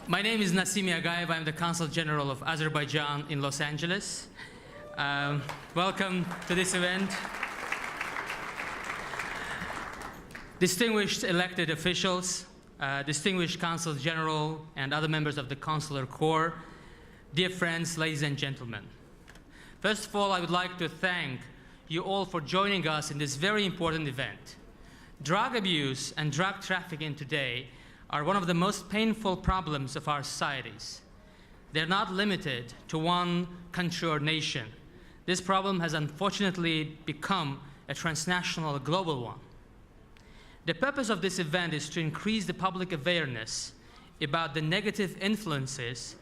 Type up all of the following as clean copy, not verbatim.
My name is Nasim Agaev. I'm the Consul General of Azerbaijan in Los Angeles. Welcome to this event. Distinguished elected officials, distinguished Consul General and other members of the Consular Corps, dear friends, ladies and gentlemen. First of all, I would like to thank you all for joining us in this very important event. Drug abuse and drug trafficking today are one of the most painful problems of our societies. They're not limited to one country or nation. This problem has unfortunately become a transnational, global one. The purpose of this event is to increase the public awareness about the negative influences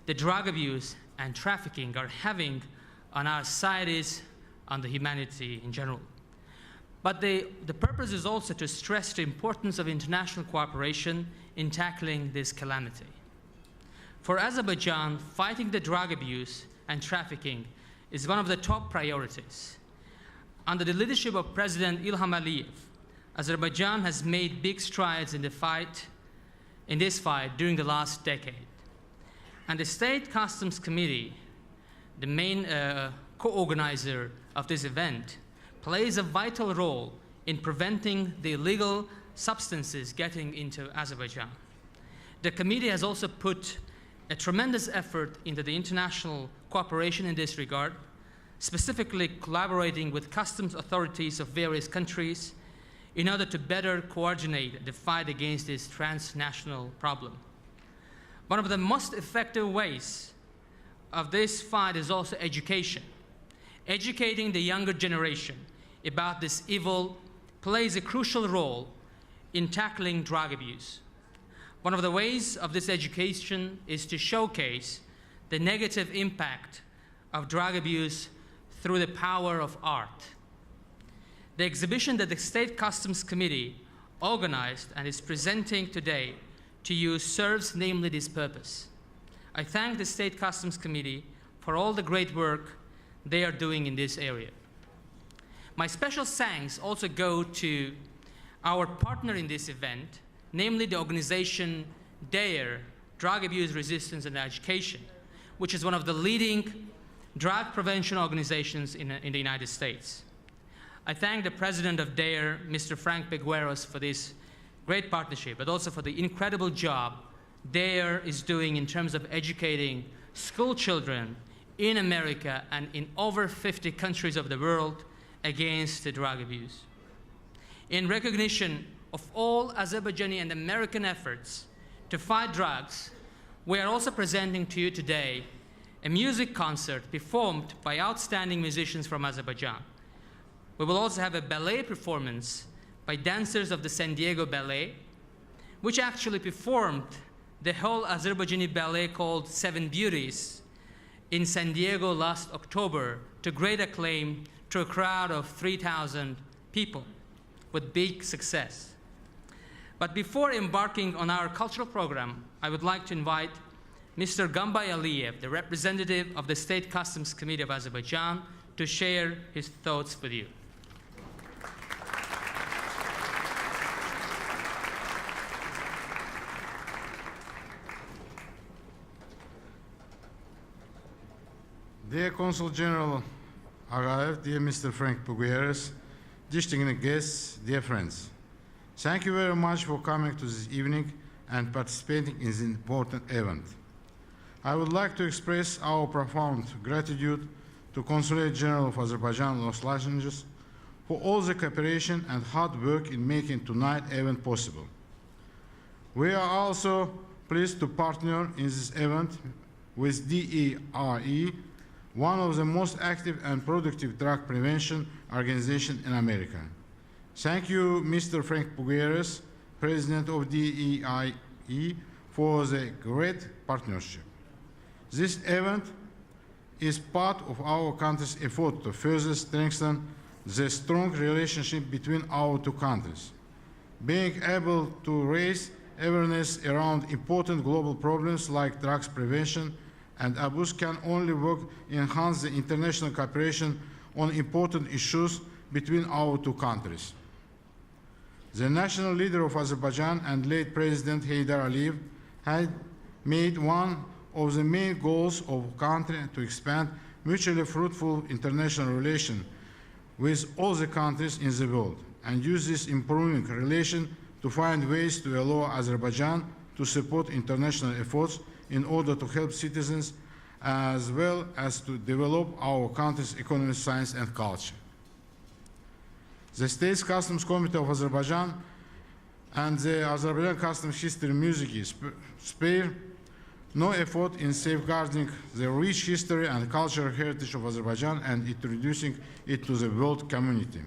that drug abuse and trafficking are having on our societies, on the humanity in general. But the purpose is also to stress the importance of international cooperation in tackling this calamity. For Azerbaijan, fighting the drug abuse and trafficking is one of the top priorities. Under the leadership of President Ilham Aliyev, Azerbaijan has made big strides in this fight during the last decade. And the State Customs Committee, the main co-organizer of this event, plays a vital role in preventing the illegal substances getting into Azerbaijan. The committee has also put a tremendous effort into the international cooperation in this regard, specifically collaborating with customs authorities of various countries in order to better coordinate the fight against this transnational problem. One of the most effective ways of this fight is also education. Educating the younger generation about this evil plays a crucial role in tackling drug abuse. One of the ways of this education is to showcase the negative impact of drug abuse through the power of art. The exhibition that the State Customs Committee organized and is presenting today to you serves namely this purpose. I thank the State Customs Committee for all the great work they are doing in this area. My special thanks also go to our partner in this event, namely the organization D.A.R.E, Drug Abuse Resistance and Education, which is one of the leading drug prevention organizations in the United States. I thank the president of D.A.R.E, Mr. Frank Pegueros, for this great partnership, but also for the incredible job D.A.R.E is doing in terms of educating school children in America and in over 50 countries of the world against the drug abuse. In recognition of all Azerbaijani and American efforts to fight drugs, we are also presenting to you today a music concert performed by outstanding musicians from Azerbaijan. We will also have a ballet performance by dancers of the San Diego Ballet, which actually performed the whole Azerbaijani ballet called Seven Beauties in San Diego last October to great acclaim to a crowd of 3,000 people with big success. But before embarking on our cultural program, I would like to invite Mr. Gambay Aliyev, the representative of the State Customs Committee of Azerbaijan, to share his thoughts with you. Dear Consul General Agaev, dear Mr. Frank Pegueros, distinguished guests, dear friends, thank you very much for coming to this evening and participating in this important event. I would like to express our profound gratitude to Consulate General of Azerbaijan, Los Angeles, for all the cooperation and hard work in making tonight's event possible. We are also pleased to partner in this event with D.A.R.E, one of the most active and productive drug prevention organizations in America. Thank you, Mr. Frank Pegueros, President of D.A.R.E, for the great partnership. This event is part of our country's effort to further strengthen the strong relationship between our two countries. Being able to raise awareness around important global problems like drugs prevention and abuse can only work enhance the international cooperation on important issues between our two countries. The national leader of Azerbaijan and late President Heydar Aliyev had made one of the main goals of the country to expand mutually fruitful international relations with all the countries in the world and use this improving relation to find ways to allow Azerbaijan to support international efforts in order to help citizens as well as to develop our country's economy, science and culture. The State Customs Committee of Azerbaijan and the Azerbaijan Customs History Museum spare no effort in safeguarding the rich history and cultural heritage of Azerbaijan and introducing it to the world community.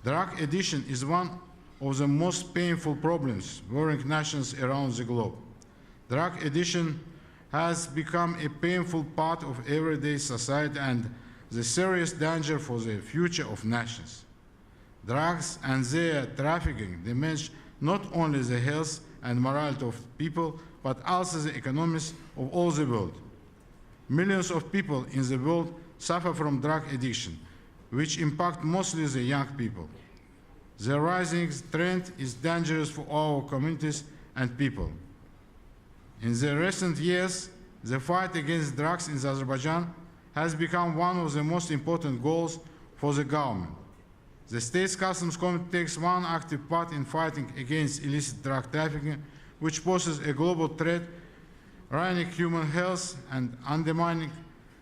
Drug addiction is one of the most painful problems worrying nations around the globe. Drug addiction has become a painful part of everyday society and the serious danger for the future of nations. Drugs and their trafficking damage not only the health and morality of people, but also the economies of all the world. Millions of people in the world suffer from drug addiction, which impact mostly the young people. The rising trend is dangerous for our communities and people. In the recent years, the fight against drugs in Azerbaijan has become one of the most important goals for the government. The State Customs Committee takes one active part in fighting against illicit drug trafficking, which poses a global threat, ruining human health and undermining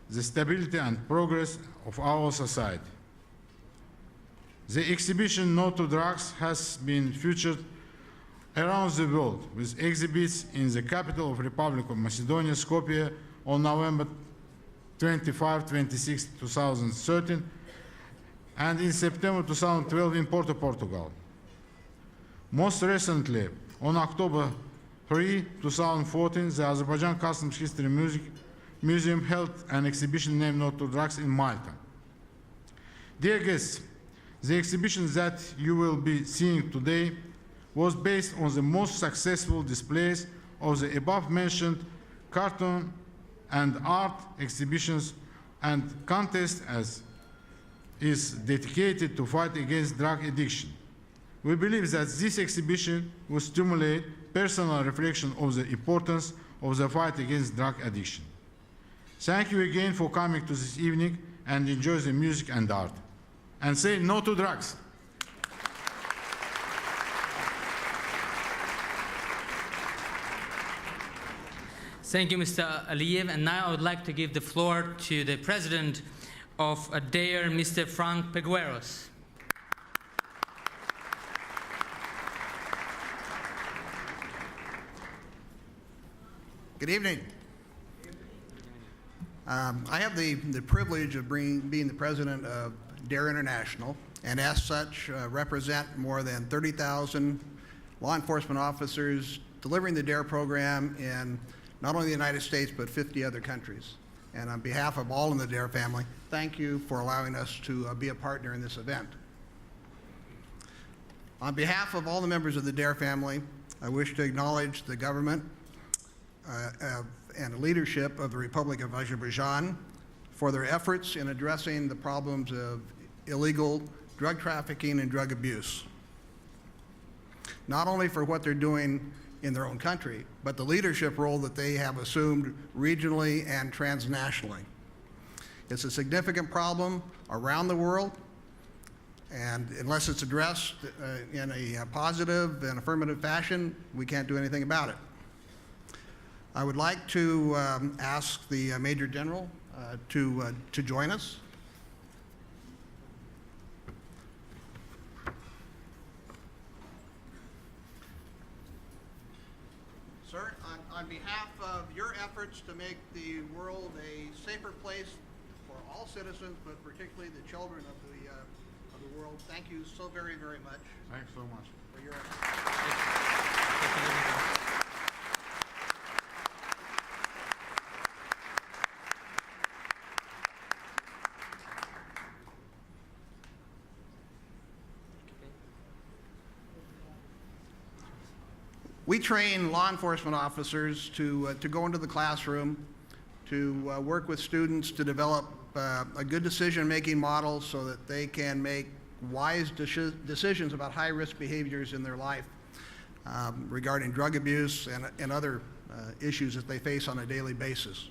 the stability and progress of our society. The exhibition No to Drugs has been featured around the world with exhibits in the capital of the Republic of Macedonia, Skopje, on November 25-26, 2013, and in September 2012 in Porto, Portugal. Most recently, on October 3, 2014, the Azerbaijan Customs History Museum held an exhibition named No to Drugs in Malta. Dear guests, the exhibition that you will be seeing today was based on the most successful displays of the above-mentioned cartoon and art exhibitions and contests as is dedicated to fight against drug addiction. We believe that this exhibition will stimulate personal reflection of the importance of the fight against drug addiction. Thank you again for coming to this evening and enjoy the music and art. And say no to drugs. Thank you, Mr. Aliyev. And now I would like to give the floor to the President of D.A.R.E, Mr. Frank Pegueros. Good evening. I have the privilege of being the president of D.A.R.E International, and as such represent more than 30,000 law enforcement officers delivering the D.A.R.E program in not only the United States, but 50 other countries. And on behalf of all in the D.A.R.E family, thank you for allowing us to be a partner in this event. On behalf of all the members of the D.A.R.E family, I wish to acknowledge the government and the leadership of the Republic of Azerbaijan for their efforts in addressing the problems of illegal drug trafficking and drug abuse. Not only for what they're doing in their own country, but the leadership role that they have assumed regionally and transnationally. It's a significant problem around the world, and unless it's addressed in a positive and affirmative fashion, we can't do anything about it. I would like to ask the Major General to join us. Sir, on behalf of your efforts to make the world a safer place for all citizens, but particularly the children of the world, thank you so very, very much. Thanks so much. For your efforts. We train law enforcement officers to go into the classroom, to work with students to develop a good decision-making model so that they can make wise decisions about high-risk behaviors in their life. regarding drug abuse and other issues that they face on a daily basis.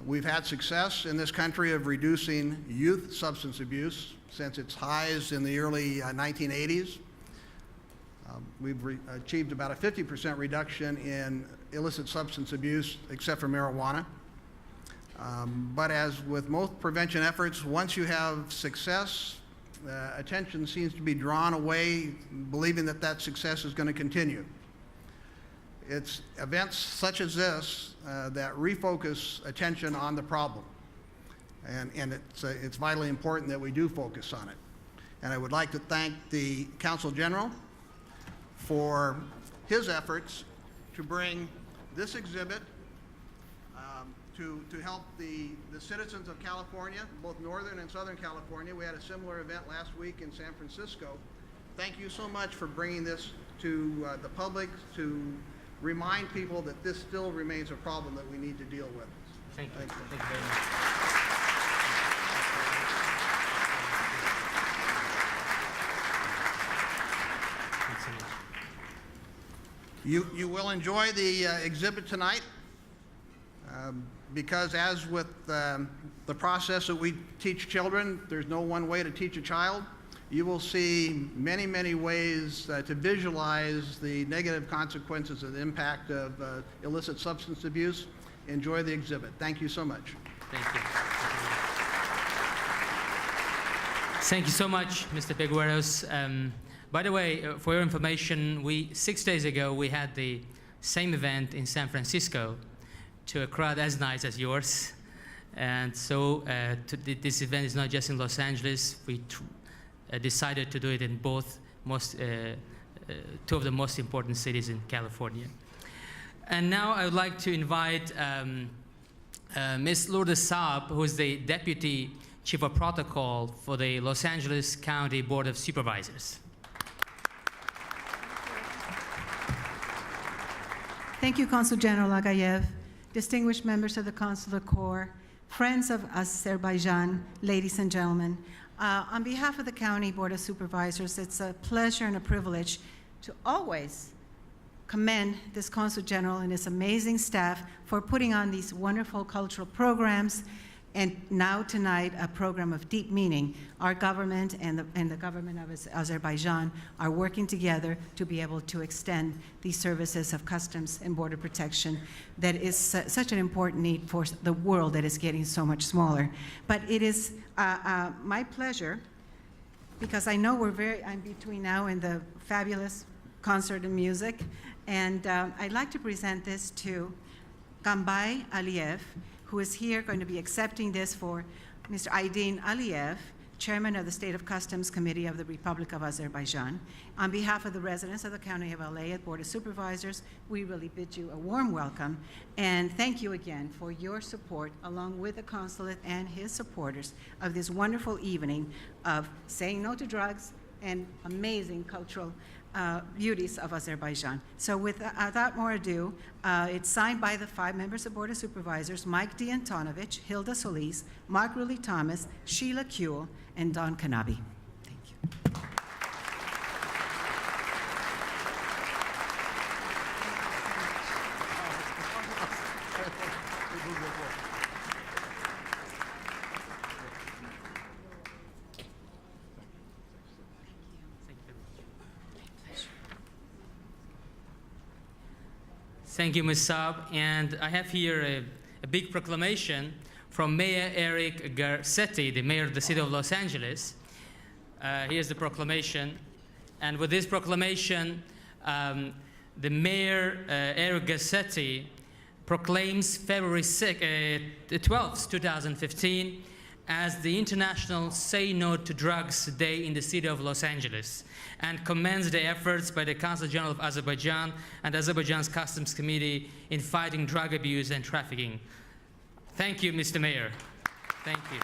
We've had success in this country of reducing youth substance abuse since its highs in the early 1980s. We've achieved about a 50% reduction in illicit substance abuse, except for marijuana. But as with most prevention efforts, once you have success, attention seems to be drawn away, believing that that success is going to continue. It's events such as this that refocus attention on the problem. And it's vitally important that we do focus on it. And I would like to thank the Consul General for his efforts to bring this exhibit to help the citizens of California, both Northern and Southern California. We had a similar event last week in San Francisco. Thank you so much for bringing this to the public to remind people that this still remains a problem that we need to deal with. Thank you. Thank you. Thank you very much. You will enjoy the exhibit tonight because as with the process that we teach children, there's no one way to teach a child. You will see many, many ways to visualize the negative consequences and the impact of illicit substance abuse. Enjoy the exhibit. Thank you so much. Thank you. Thank you so much, Mr. Figueros. By the way, for your information, 6 days ago, we had the same event in San Francisco to a crowd as nice as yours. And so this event is not just in Los Angeles. We decided to do it in both two of the most important cities in California. And now I would like to invite Ms. Lourdes Saab, who is the Deputy Chief of Protocol for the Los Angeles County Board of Supervisors. Thank you, Consul General Agayev, distinguished members of the Consular Corps, friends of Azerbaijan, ladies and gentlemen. On behalf of the County Board of Supervisors, it's a pleasure and a privilege to always commend this Consul General and his amazing staff for putting on these wonderful cultural programs, and now tonight a program of deep meaning. Our government and the government of Azerbaijan are working together to be able to extend these services of customs and border protection that is such an important need for the world that is getting so much smaller. But it is my pleasure, because I know I'm between now and the fabulous concert and music, and I'd like to present this to Gambay Aliyev, who is here going to be accepting this for Mr. Aydin Aliyev, Chairman of the State of Customs Committee of the Republic of Azerbaijan. On behalf of the residents of the County of LA at Board of Supervisors, we really bid you a warm welcome, and thank you again for your support, along with the consulate and his supporters, of this wonderful evening of saying no to drugs and amazing cultural beauties of Azerbaijan. So without more ado, it's signed by the 5 members of Board of Supervisors: Mike D. Antonovich, Hilda Solis, Mark Rulli Thomas, Sheila Kuehl, and Don Kanabi. Thank you. Thank you, Ms. Saab. And I have here a big proclamation from Mayor Eric Garcetti, the mayor of the city of Los Angeles. Here's the proclamation. And with this proclamation, the mayor, Eric Garcetti, proclaims February 12th, 2015, as the International Say No to Drugs Day in the city of Los Angeles, and commends the efforts by the Consulate General of Azerbaijan and Azerbaijan's Customs Committee in fighting drug abuse and trafficking. Thank you, Mr. Mayor. Thank you.